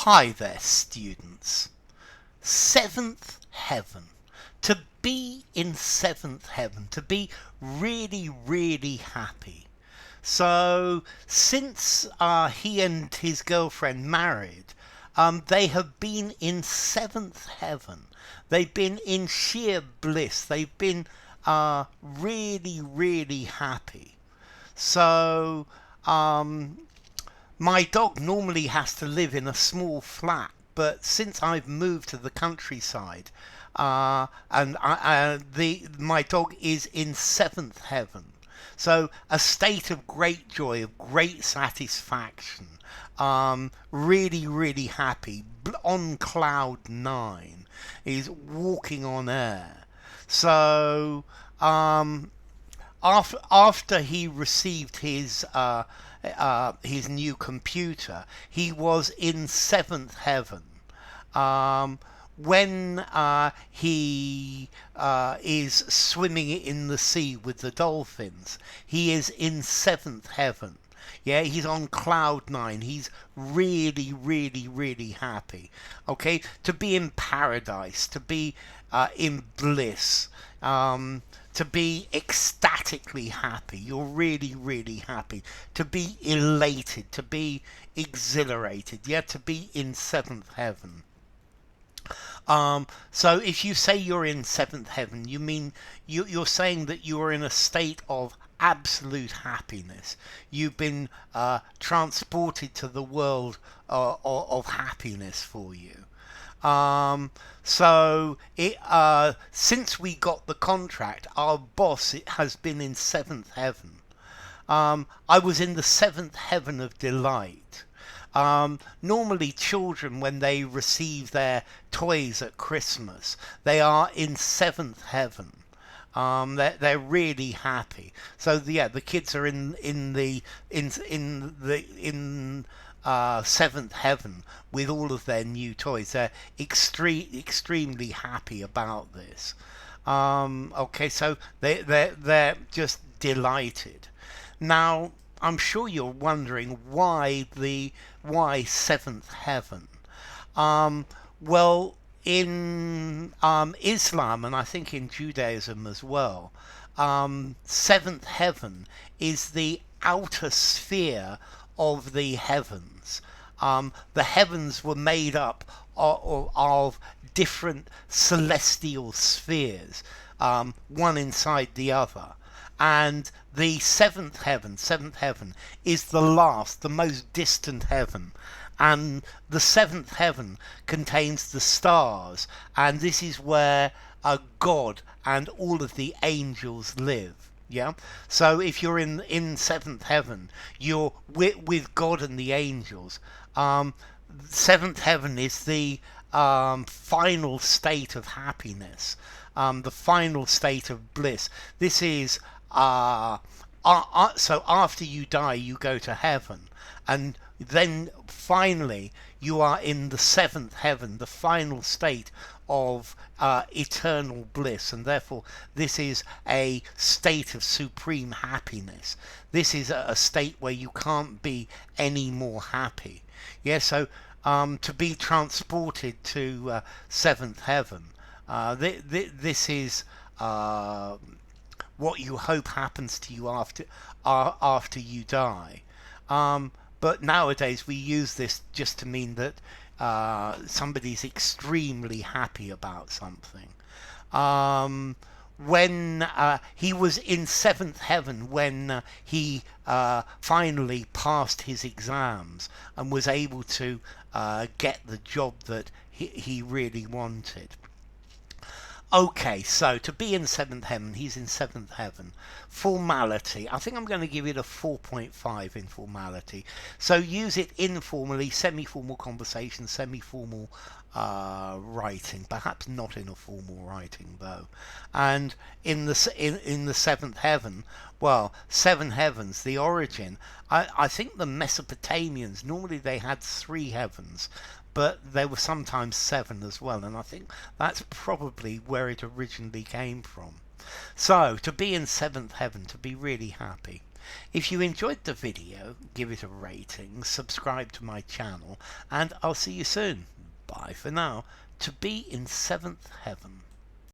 Hi there, students. Seventh heaven. To be in seventh heaven, to be really, really happy. So, since he and his girlfriend married, they have been in seventh heaven. They've been in sheer bliss. They've been really, really happy. So, my dog normally has to live in a small flat, but since I've moved to the countryside, my dog is in seventh heaven. So a state of great joy, of great satisfaction, really, really happy, on cloud nine, is walking on air. So after he received his new computer, he was in seventh heaven. Um, when he is swimming in the sea with the dolphins, he is in seventh heaven. Yeah, he's on cloud nine. He's really, really, really happy. Okay, to be in paradise, to be in bliss, to be ecstatically happy. You're really, really happy. To be elated, to be exhilarated. Yeah, to be in seventh heaven. So if you say you're in seventh heaven, you mean you're saying that you are in a state of absolute happiness. You've been transported to the world of happiness for you. Since we got the contract, our boss has been in seventh heaven. I was in the seventh heaven of delight. Normally, children, when they receive their toys at Christmas, they are in seventh heaven. They're really happy. So yeah, the kids are in seventh heaven with all of their new toys. They're extremely happy about this. Okay, so they're just delighted. Now, I'm sure you're wondering why seventh heaven. Well, in Islam, and I think in Judaism as well, seventh heaven is the outer sphere of the heavens. The heavens were made up of different celestial spheres, one inside the other. And the seventh heaven is the last, the most distant heaven. And the seventh heaven contains the stars, and this is where God and all of the angels live. Yeah. So if you're in seventh heaven, you're with God and the angels. Seventh heaven is the final state of happiness, the final state of bliss. This is so after you die, you go to heaven, and then finally you are in the seventh heaven, the final state of eternal bliss, and therefore this is a state of supreme happiness. This is a state where you can't be any more happy. Yeah, so to be transported to seventh heaven, this is what you hope happens to you after you die. But nowadays we use this just to mean that somebody's extremely happy about something. When he was in seventh heaven, when he finally passed his exams and was able to get the job that he really wanted. Okay, so to be in seventh heaven, he's in seventh heaven. Formality. I think I'm going to give it a 4.5 in formality. So use it informally, semi-formal conversation, semi-formal writing. Perhaps not in a formal writing though. And in the seventh heaven, well, seven heavens, the origin. I think the Mesopotamians, normally they had three heavens, but there were sometimes seven as well, and I think that's probably where it originally came from. So, to be in seventh heaven, to be really happy. If you enjoyed the video, give it a rating, subscribe to my channel, and I'll see you soon. Bye for now. To be in seventh heaven.